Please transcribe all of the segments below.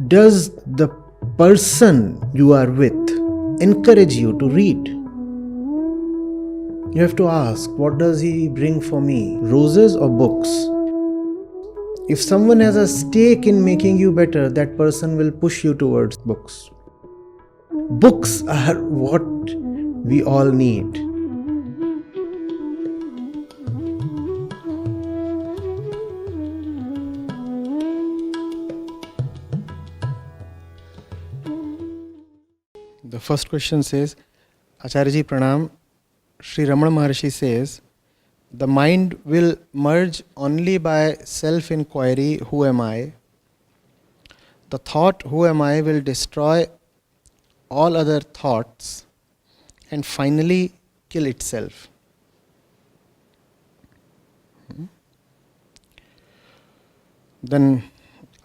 does the person you are with encourage you to read? You have to ask, what does he bring for me? Roses or books? If someone has a stake in making you better, that person will push you towards books. Books are what we all need. The first question says, Acharya ji Pranam, Sri Raman Maharishi says, the mind will merge only by self-inquiry, who am I? The thought, who am I, will destroy all other thoughts and finally kill itself. Then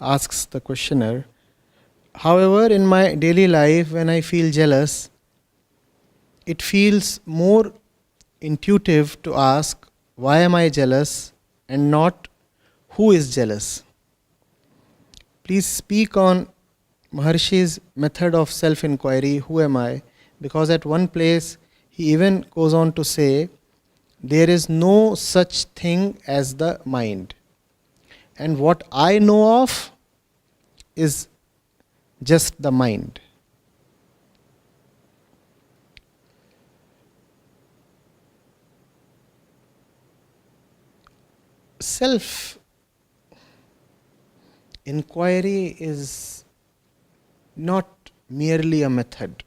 asks the questioner, however, in my daily life, when I feel jealous, it feels more intuitive to ask, why am I jealous, and not who is jealous? Please speak on Maharshi's method of self-inquiry, who am I? Because at one place he even goes on to say, there is no such thing as the mind. And what I know of is just the mind. Self-inquiry is not merely a method.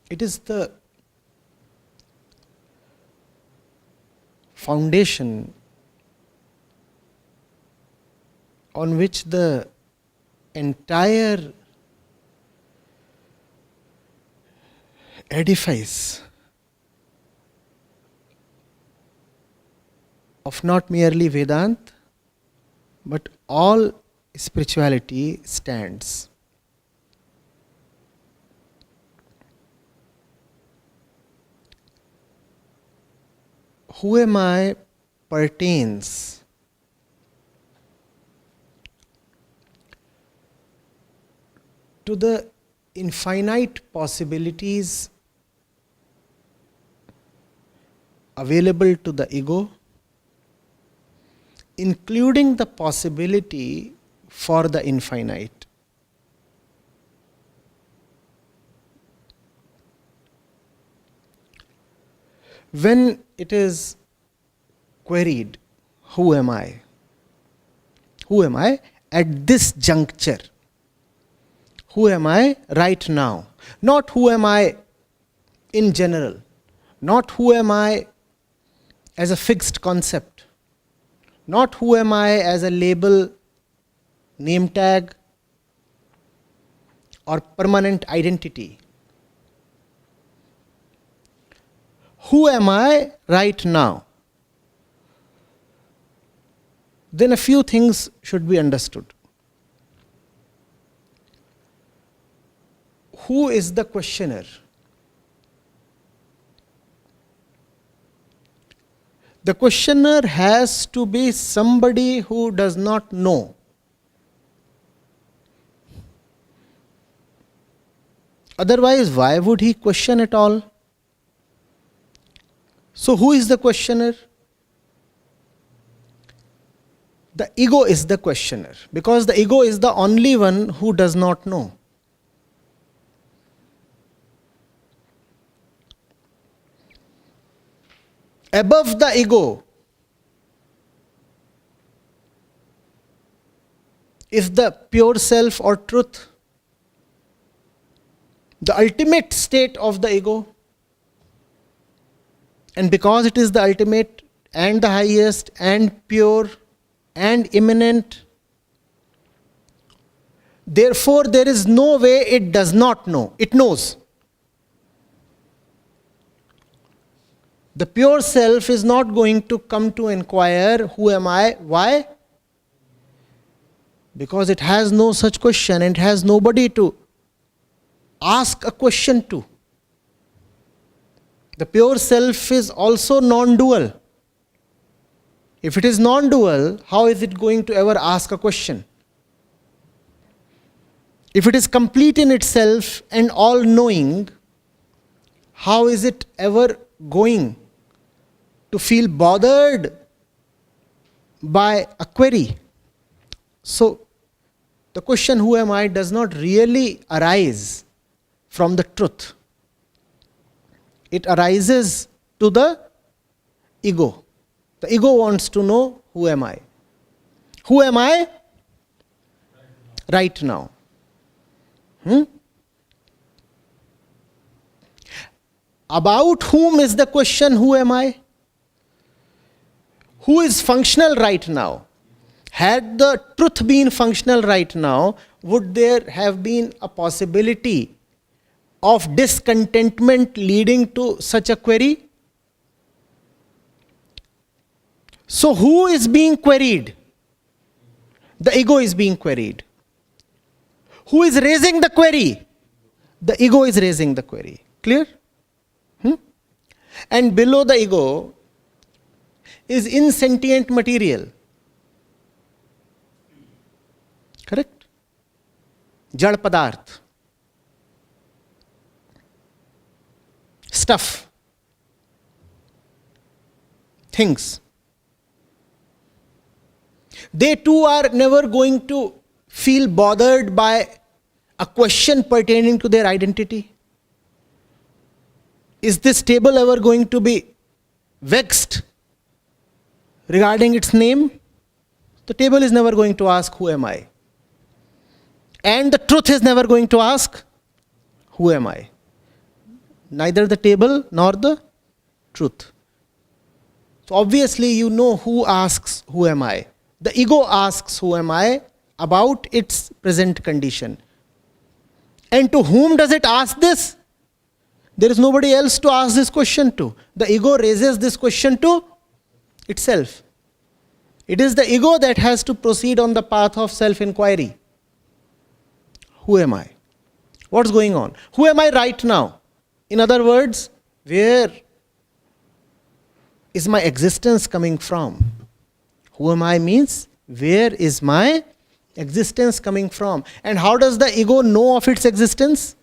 It is the foundation on which the entire edifice of not merely Vedanta, but all spirituality stands. Who am I pertains to the infinite possibilities available to the ego, including the possibility for the infinite. When it is queried, who am I? Who am I at this juncture? Who am I right now? Not who am I in general, not who am I as a fixed concept, not who am I as a label, name tag, or permanent identity. Who am I right now? Then a few things should be understood. Who is the questioner? The questioner has to be somebody who does not know. Otherwise, why would he question at all? So who is the questioner? The ego is the questioner, because the ego is the only one who does not know. Above the ego is the pure self or truth, the ultimate state of the ego. And because it is the ultimate and the highest and pure and immanent, therefore there is no way it does not know. It knows. The pure self is not going to come to inquire, who am I? Why? Because it has no such question and it has nobody to ask a question to. The pure self is also non-dual. If it is non-dual, how is it going to ever ask a question? If it is complete in itself and all-knowing, how is it ever going to feel bothered by a query? So, the question, who am I, does not really arise from the truth. It arises to the ego. The ego wants to know, who am I? Who am I right now? About whom is the question, who am I? Who is functional right now? Had the truth been functional right now, would there have been a possibility of discontentment leading to such a query? So who is being queried? The ego is being queried. Who is raising the query? The ego is raising the query. Clear? And below the ego is insentient material. Correct? Jad padarth. Stuff. Things. They too are never going to feel bothered by a question pertaining to their identity. Is this table ever going to be vexed regarding its name? The table is never going to ask, who am I? And the truth is never going to ask, who am I? Neither the table nor the truth. So obviously you know who asks, who am I? The ego asks, who am I, about its present condition. And to whom does it ask this? There is nobody else to ask this question to. The ego raises this question to itself. It is the ego that has to proceed on the path of self-inquiry. Who am I? What's going on? Who am I right now? In other words, where is my existence coming from? Who am I means, where is my existence coming from? And how does the ego know of its existence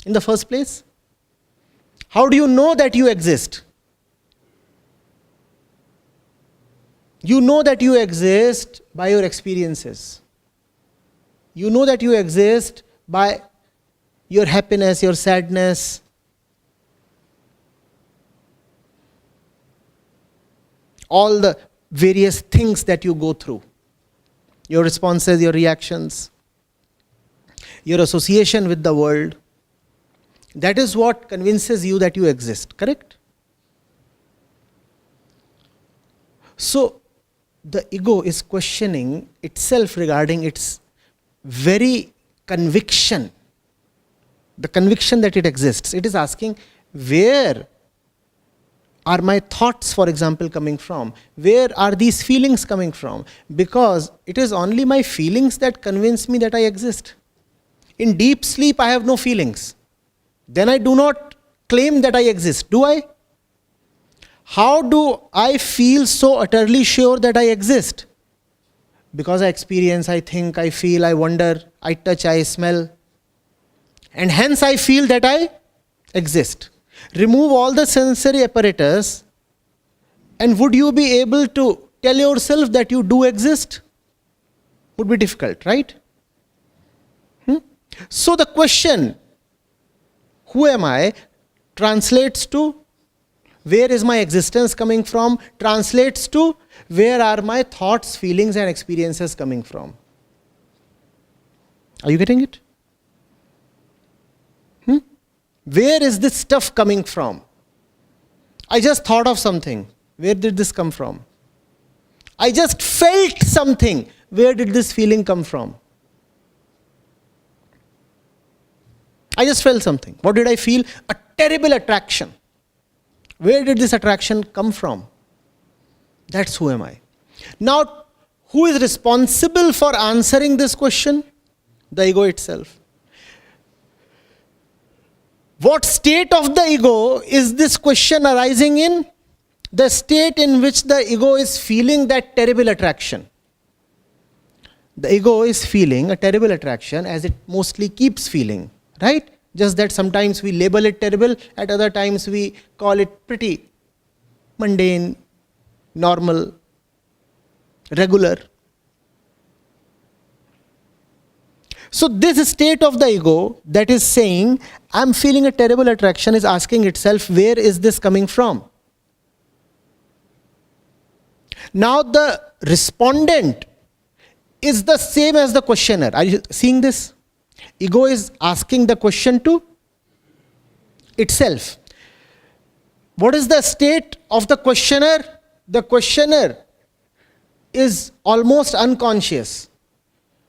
in the first place? How do you know that you exist? You know that you exist by your experiences. You know that you exist by your happiness, your sadness. All the various things that you go through. Your responses, your reactions, your association with the world. That is what convinces you that you exist, correct? So, the ego is questioning itself regarding its very conviction, the conviction that it exists. It is asking, where are my thoughts, for example, coming from? Where are these feelings coming from? Because it is only my feelings that convince me that I exist. In deep sleep, I have no feelings. Then I do not claim that I exist, do I? How do I feel so utterly sure that I exist? Because I experience, I think, I feel, I wonder, I touch, I smell. And hence I feel that I exist. Remove all the sensory apparatus, and would you be able to tell yourself that you do exist? Would be difficult, right? So the question, who am I, translates to, where is my existence coming from, translates to, where are my thoughts, feelings and experiences coming from. Are you getting it? Where is this stuff coming from? I just thought of something. Where did this come from? I just felt something. Where did this feeling come from? I just felt something. What did I feel? A terrible attraction. Where did this attraction come from? That's who am I. Now, who is responsible for answering this question? The ego itself. What state of the ego is this question arising in? the state in which the ego is feeling that terrible attraction. The ego is feeling a terrible attraction, as it mostly keeps feeling, right? Just that sometimes we label it terrible, at other times we call it pretty mundane, normal, regular. So this state of the ego that is saying, I'm feeling a terrible attraction, is asking itself, where is this coming from? Now the respondent is the same as the questioner. Are you seeing this? Ego is asking the question to itself. What is the state of the questioner? The questioner is almost unconscious,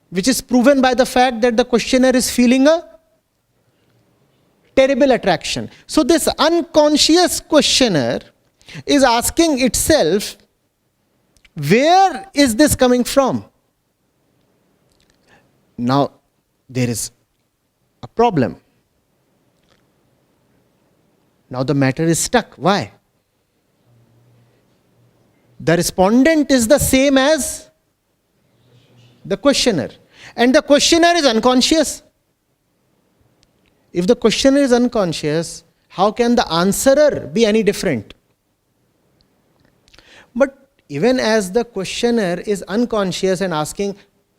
which is proven by the fact that the questioner is feeling a terrible attraction. So this unconscious questioner is asking itself, where is this coming from? Now, there is a problem. Now the matter is stuck. Why? The respondent is the same as the questioner. And the questioner is unconscious. If the questioner is unconscious, how can the answerer be any different? But even as the questioner is unconscious and asking,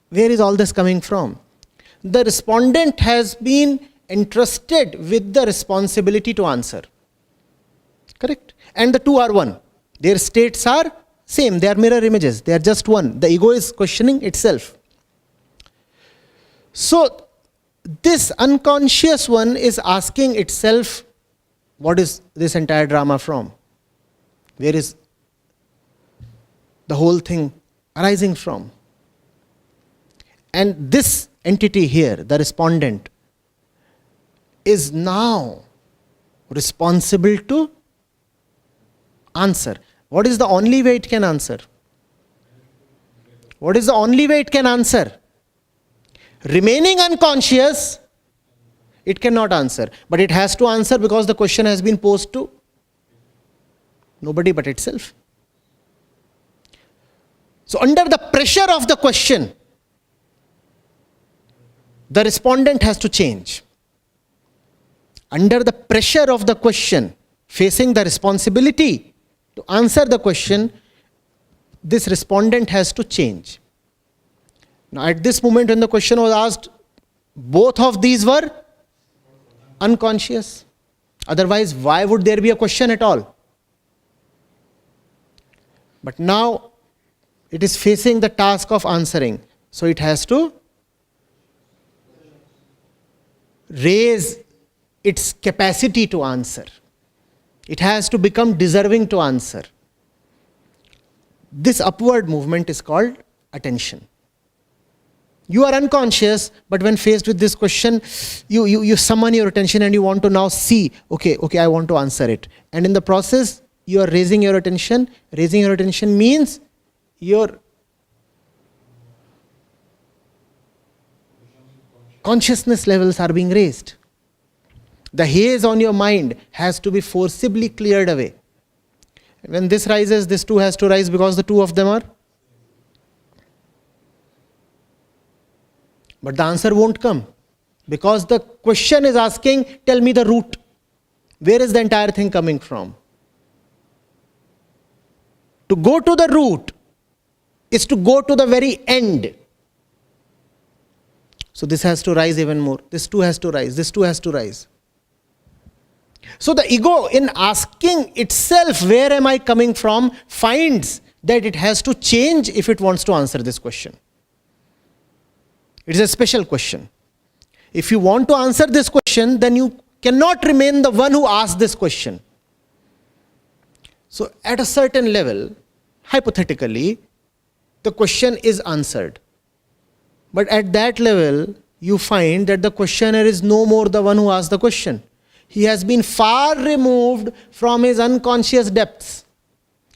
where is all this coming from? The respondent has been entrusted with the responsibility to answer. Correct? And the two are one. Their states are same. They are mirror images. They are just one. The ego is questioning itself. So, this unconscious one is asking itself, what is this entire drama from? Where is the whole thing arising from? And this entity here, the respondent, is now responsible to answer. What is the only way it can answer? What is the only way it can answer? Remaining unconscious, it cannot answer. But it has to answer because the question has been posed to nobody but itself. So under the pressure of the question, the respondent has to change. Under the pressure of the question, facing the responsibility to answer the question, this respondent has to change. Now at this moment when the question was asked, both of these were unconscious. Otherwise, why would there be a question at all? But now it is facing the task of answering. So it has to raise its capacity to answer. It has to become deserving to answer. This upward movement is called attention. You are unconscious, but when faced with this question, you summon your attention and you want to now see, okay, I want to answer it. And in the process, you are raising your attention. Raising your attention means your consciousness levels are being raised. The haze on your mind has to be forcibly cleared away. When this rises, this too has to rise because the two of them are. But the answer won't come because the question is asking, tell me the root. Where is the entire thing coming from? To go to the root is to go to the very end. So this has to rise even more. This too has to rise. This too has to rise. So the ego, in asking itself, where am I coming from, finds that it has to change if it wants to answer this question. It is a special question. If you want to answer this question, then you cannot remain the one who asked this question. So at a certain level, hypothetically, the question is answered. But at that level, you find that the questioner is no more the one who asked the question. He has been far removed from his unconscious depths.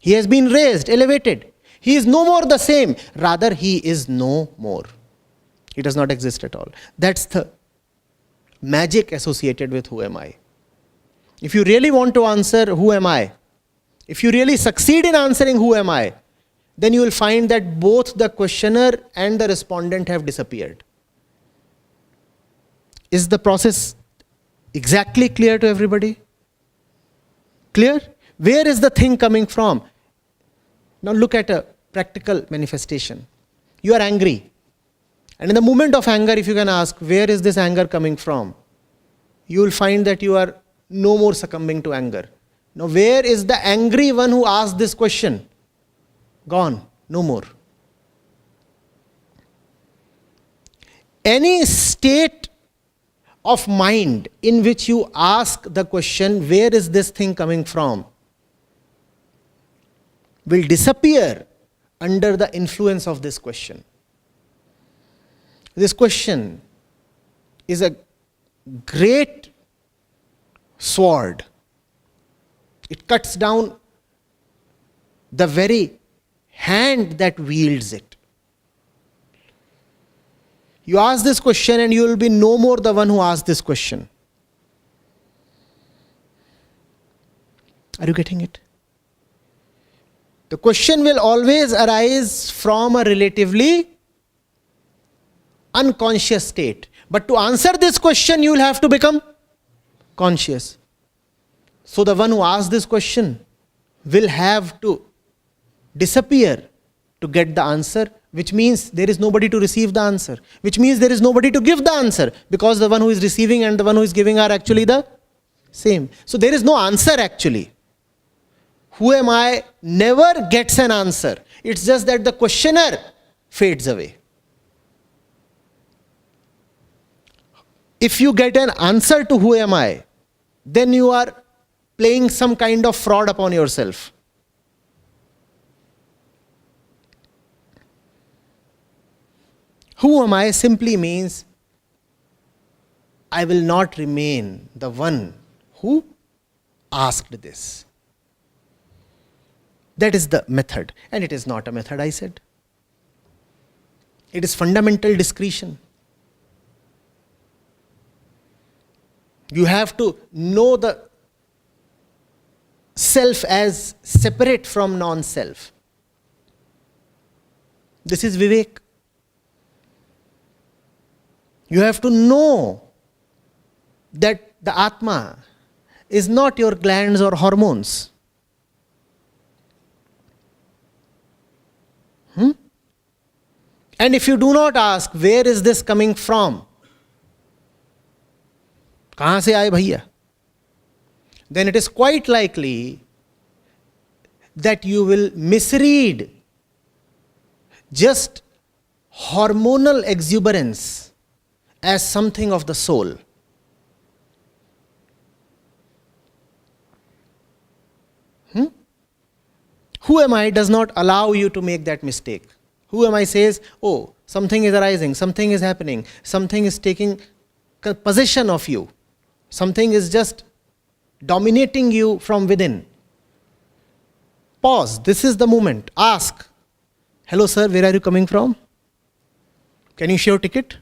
He has been raised, elevated. He is no more the same. Rather, he is no more. He does not exist at all. That's the magic associated with who am I. If you really want to answer who am I, If you really succeed in answering who am I, then you will find that both the questioner and the respondent have disappeared. Is the process exactly clear to everybody? Clear? Where is the thing coming from? Now look at a practical manifestation. You are angry. And in the moment of anger, if you can ask, where is this anger coming from? You will find that you are no more succumbing to anger. Now where is the angry one who asked this question? Gone. No more. Any state of mind in which you ask the question, where is this thing coming from, will disappear under the influence of this question. This question is a great sword. It cuts down the very hand that wields it. You ask this question and you will be no more the one who asked this question. Are you getting it? The question will always arise from a relatively unconscious state. But to answer this question, you will have to become conscious. So the one who asked this question will have to disappear to get the answer, which means there is nobody to receive the answer, which means there is nobody to give the answer, because the one who is receiving and the one who is giving are actually the same. So there is no answer actually. Who am I never gets an answer. It's just that the questioner fades away. If you get an answer to who am I, then you are playing some kind of fraud upon yourself. Who am I simply means I will not remain the one who asked this. That is the method. And it is not a method, I said. It is fundamental discretion. You have to know the self as separate from non-self. This is Vivek. You have to know that the Atma is not your glands or hormones. And if you do not ask, where is this coming from? कहाँ से आए भैया? Then it is quite likely that you will misread just hormonal exuberance as something of the soul. Who am I does not allow you to make that mistake. Who am I says, oh, something is arising, something is happening, something is taking possession of you, something is just dominating you from within. Pause, this is the moment. Ask, hello sir, where are you coming from? Can you show your ticket?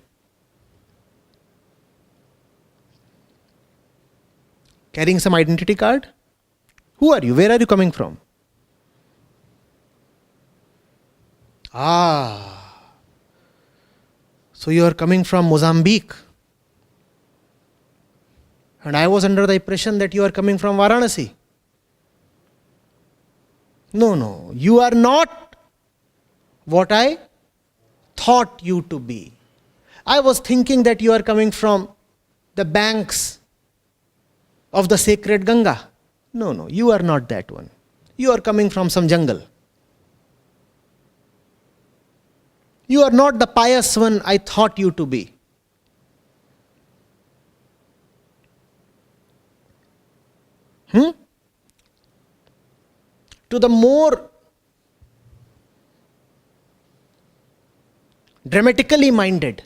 Carrying some identity card? Who are you? Where are you coming from? So you are coming from Mozambique. And I was under the impression that you are coming from Varanasi. No, you are not what I thought you to be. I was thinking that you are coming from the banks of the sacred Ganga. No, you are not that one. You are coming from some jungle. You are not the pious one I thought you to be. To the more dramatically minded,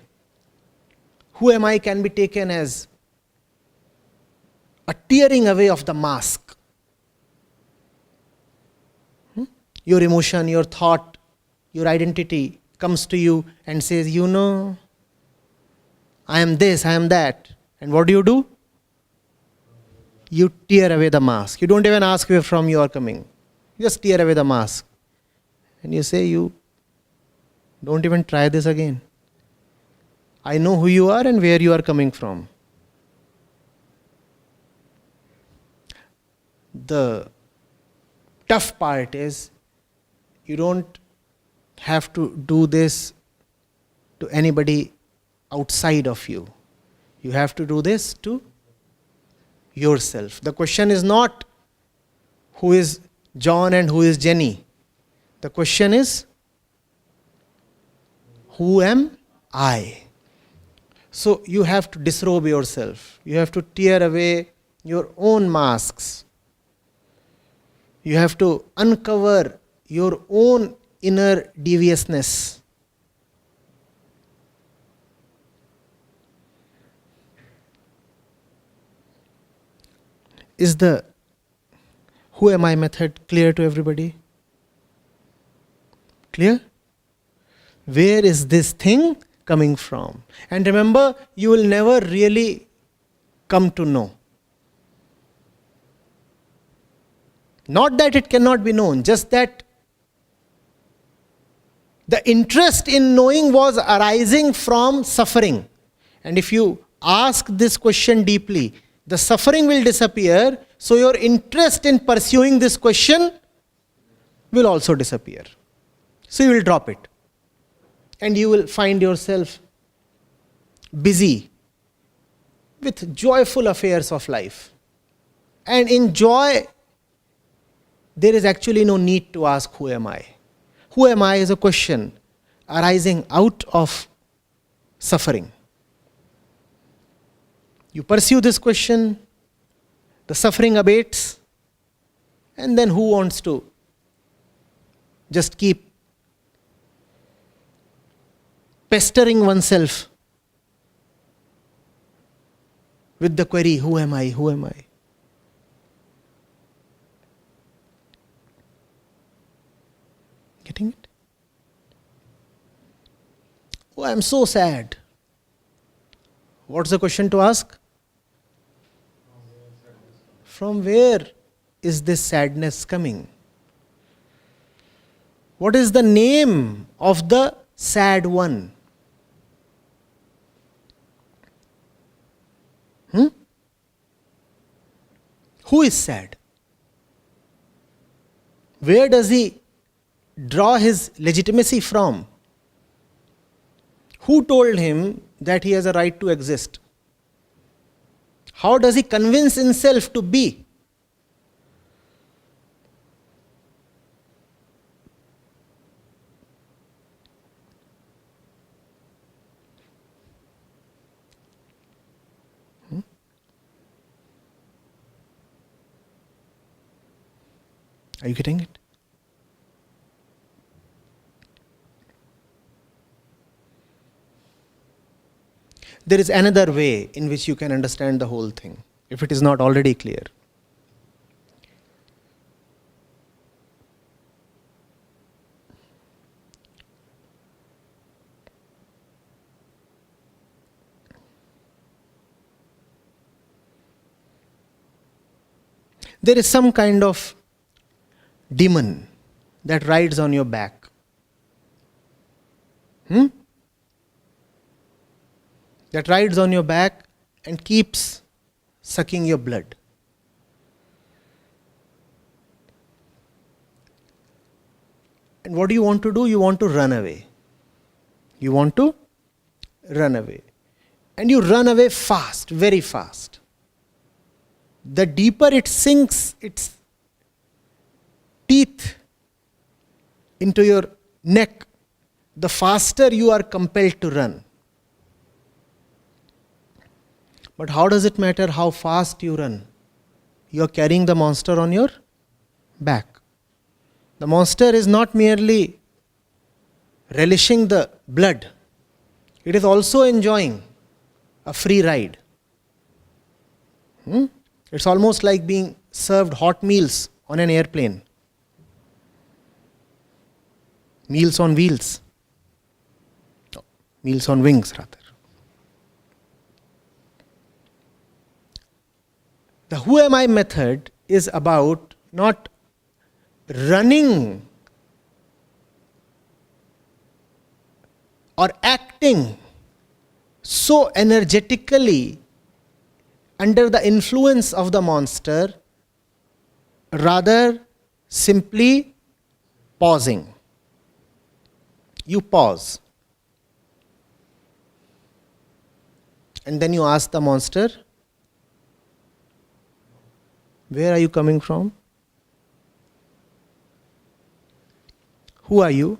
who am I can be taken as a tearing away of the mask. Your emotion, your thought, your identity comes to you and says, you know, I am this, I am that. And what do? You tear away the mask. You don't even ask where from you are coming. Just tear away the mask. And you say, you don't even try this again. I know who you are and where you are coming from. The tough part is you don't have to do this to anybody outside of you. You have to do this to yourself. The question is not who is John and who is Jenny. The question is, who am I? So you have to disrobe yourself. You have to tear away your own masks. You have to uncover your own inner deviousness. Is the who am I method clear to everybody? Clear? Where is this thing coming from? And remember, you will never really come to know. Not that it cannot be known, just that the interest in knowing was arising from suffering. And if you ask this question deeply, the suffering will disappear, so your interest in pursuing this question will also disappear. So you will drop it. And you will find yourself busy with joyful affairs of life. And in joy, there is actually no need to ask, who am I? Who am I is a question arising out of suffering. You pursue this question, the suffering abates, and then who wants to just keep pestering oneself with the query, who am I, who am I? Getting it? Oh, I am so sad. What's the question to ask? From where is this sadness coming? What is the name of the sad one? Who is sad? Where does he draw his legitimacy from? Who told him that he has a right to exist? How does he convince himself to be? Are you getting it? There is another way in which you can understand the whole thing, if it is not already clear. There is some kind of demon that rides on your back. That rides on your back and keeps sucking your blood. And what do you want to do? You want to run away. You want to run away. And you run away fast, very fast. The deeper it sinks its teeth into your neck, the faster you are compelled to run. But how does it matter how fast you run? You are carrying the monster on your back. The monster is not merely relishing the blood, it is also enjoying a free ride. It's almost like being served hot meals on an airplane. Meals on wheels. No, meals on wings, rather. The who am I method is about not running or acting so energetically under the influence of the monster, rather simply pausing. You pause. And then you ask the monster, where are you coming from? Who are you?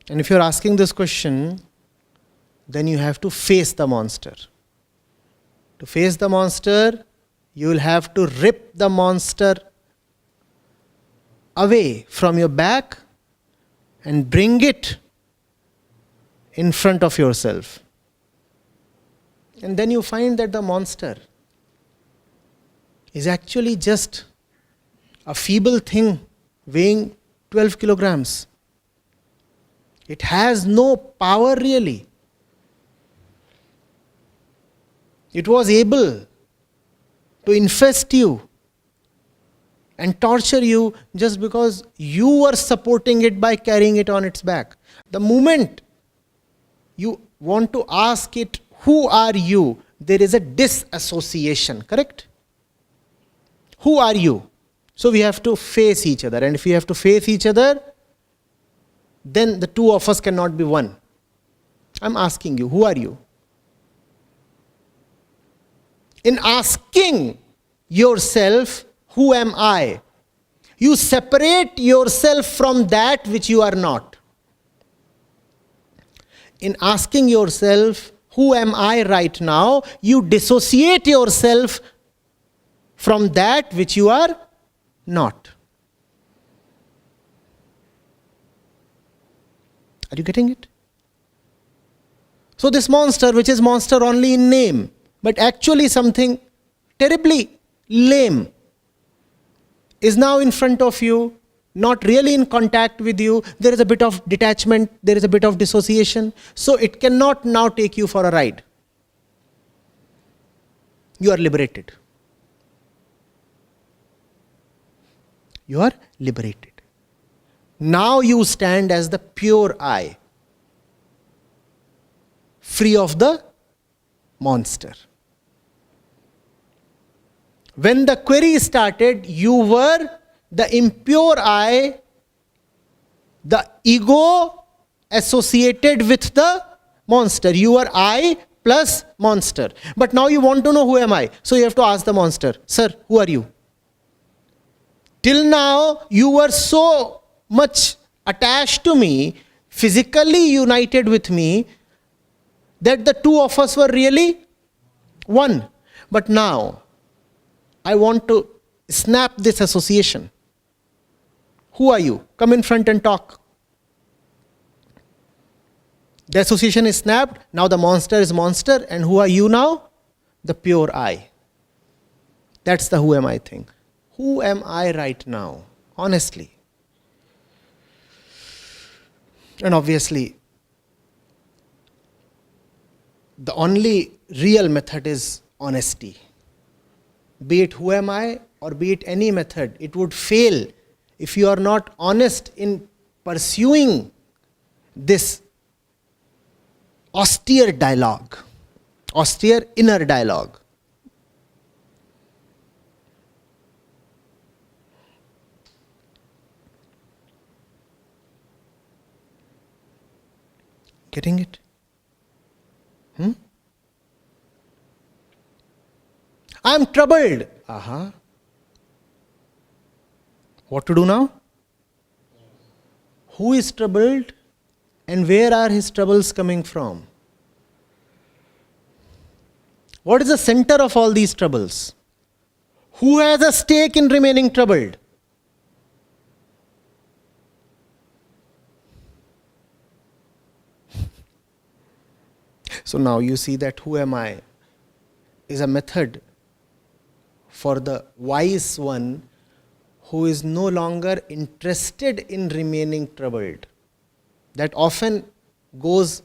And if you're asking this question, then you have to face the monster. To face the monster, you will have to rip the monster away from your back and bring it in front of yourself. And then you find that the monster is actually just a feeble thing weighing 12 kilograms. It has no power really. It was able to infest you and torture you just because you were supporting it by carrying it on its back. The moment you want to ask it, who are you? There is a disassociation, correct? Who are you? So we have to face each other. And if we have to face each other, then the two of us cannot be one. I'm asking you, who are you? In asking yourself, who am I? You separate yourself from that which you are not. In asking yourself, who am I right now? You dissociate yourself from that which you are not. Are you getting it? So this monster, which is monster only in name, but actually something terribly lame, is now in front of you, not really in contact with you. There is a bit of detachment, there is a bit of dissociation. So it cannot now take you for a ride. You are liberated. You are liberated. Now you stand as the pure I, free of the monster. When the query started, you were the impure I, the ego associated with the monster. You were I plus monster. But now you want to know who am I. So you have to ask the monster, sir, who are you? Till now, you were so much attached to me, physically united with me, that the two of us were really one. But now, I want to snap this association. Who are you? Come in front and talk. The association is snapped. Now the monster is monster. And who are you now? The pure I. That's the who am I thing. Who am I right now? Honestly. And obviously, the only real method is honesty. Be it who am I or be it any method, it would fail if you are not honest in pursuing this austere dialogue, austere inner dialogue. Getting it? I'm troubled. What to do now? Who is troubled and where are his troubles coming from? What is the center of all these troubles? Who has a stake in remaining troubled? So now you see that who am I is a method for the wise one who is no longer interested in remaining troubled. That often goes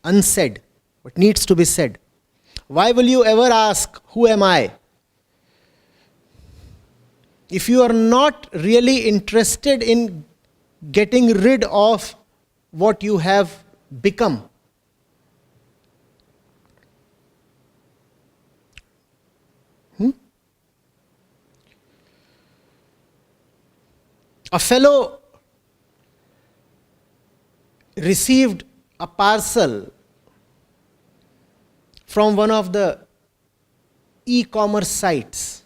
unsaid, but needs to be said. Why will you ever ask, who am I? if you are not really interested in getting rid of what you have become, a fellow received a parcel from one of the e-commerce sites.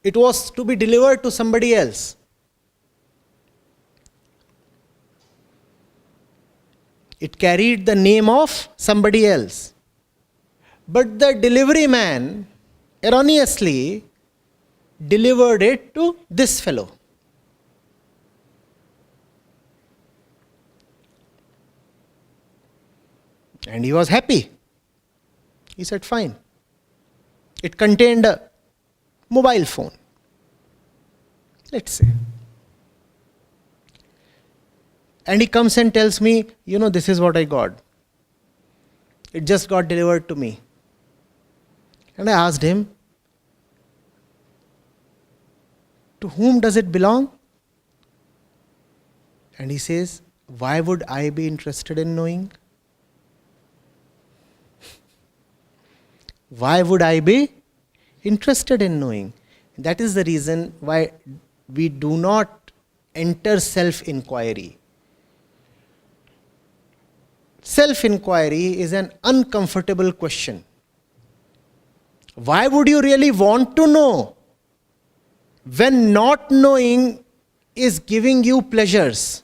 It was to be delivered to somebody else. It carried the name of somebody else. But the delivery man erroneously delivered it to this fellow. And he was happy. He said, fine. It contained a mobile phone, let's say. And he comes and tells me, this is what I got. It just got delivered to me. And I asked him, to whom does it belong? And he says, why would I be interested in knowing? Why would I be interested in knowing? That is the reason why we do not enter self-inquiry. Self-inquiry is an uncomfortable question. Why would you really want to know when not knowing is giving you pleasures?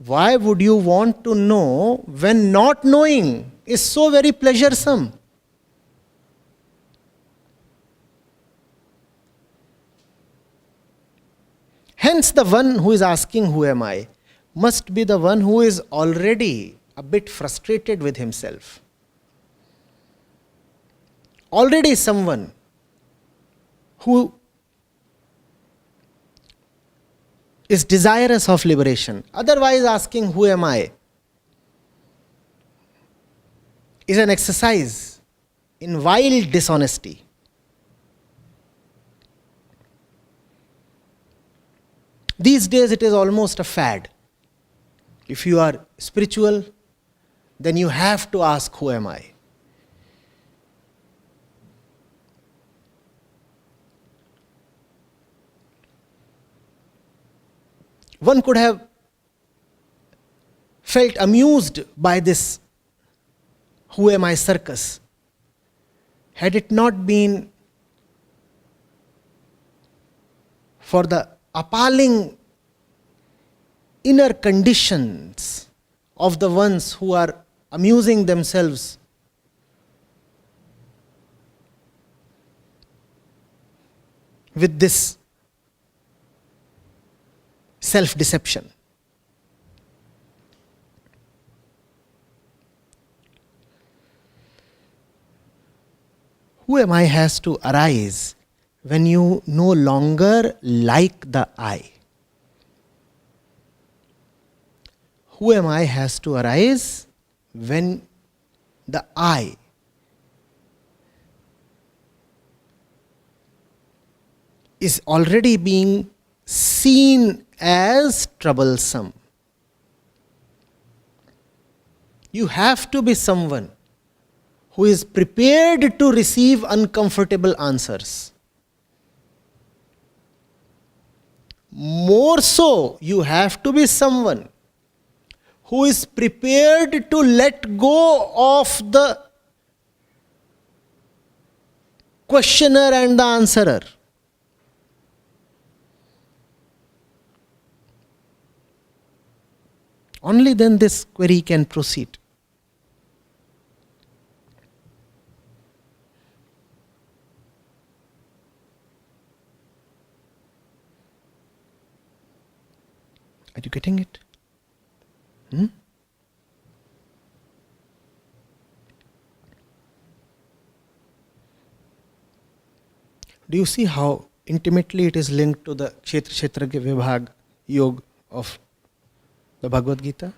Why would you want to know when not knowing is so very pleasuresome? Hence, the one who is asking, who am I, must be the one who is already a bit frustrated with himself. Already someone who is desirous of liberation. Otherwise, asking, who am I, is an exercise in wild dishonesty. These days, it is almost a fad. If you are spiritual, then you have to ask, who am I? One could have felt amused by this who am I circus had it not been for the appalling inner conditions of the ones who are amusing themselves with this self-deception. Who am I has to arise when you no longer like the I. Who am I has to arise when the I is already being seen as troublesome. You have to be someone who is prepared to receive uncomfortable answers. More so, you have to be someone who is prepared to let go of the questioner and the answerer. Only then this query can proceed. Are you getting it? Do you see how intimately it is linked to the Kshetra Vibhag Yoga of the Bhagavad Gita?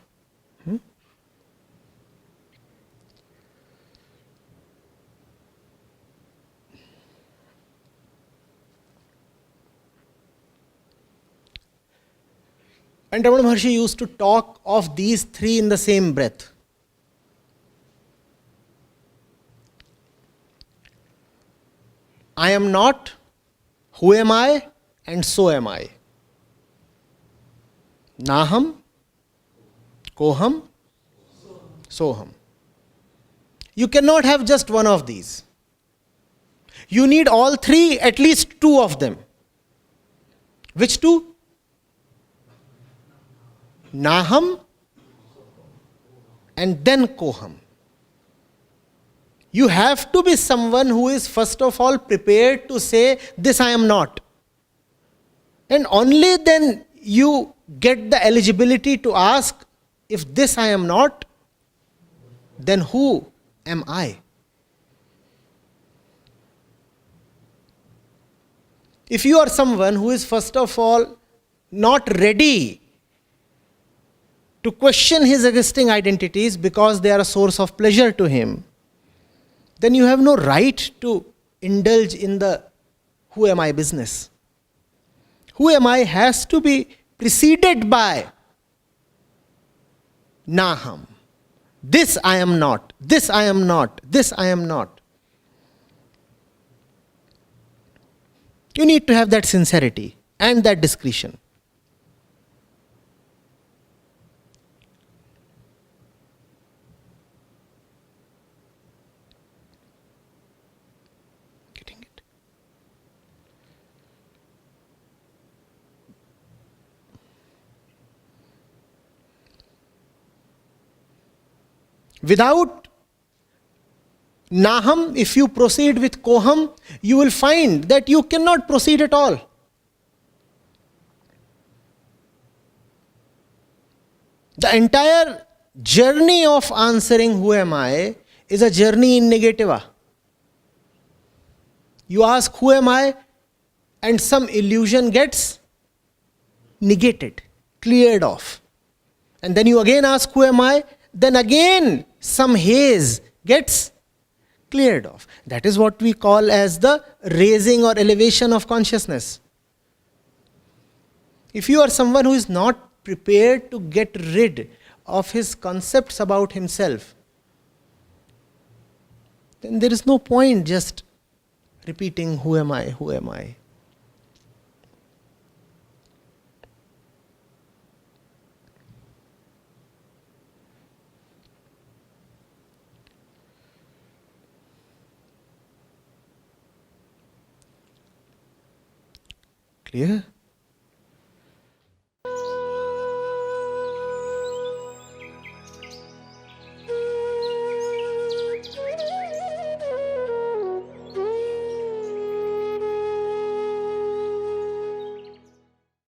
And Raman Maharishi used to talk of these three in the same breath. I am not, who am I, and so am I. Naham, koham, soham. You cannot have just one of these. You need all three, at least two of them. Which two? Naham and then koham. You have to be someone who is first of all prepared to say, this I am not. And only then you get the eligibility to ask, if this I am not, then who am I? If you are someone who is first of all not ready to question his existing identities because they are a source of pleasure to him, then you have no right to indulge in the who am I business. Who am I has to be preceded by Naham. This I am not, this I am not, this I am not. You need to have that sincerity and that discretion. Getting it? Without Naham, if you proceed with Koham, you will find that you cannot proceed at all. The entire journey of answering who am I is a journey in negativa. You ask who am I, and some illusion gets negated, cleared off. And then you again ask who am I, then again some haze gets cleared off. That is what we call as the raising or elevation of consciousness. If you are someone who is not prepared to get rid of his concepts about himself, then there is no point just repeating who am I, who am I. Clear?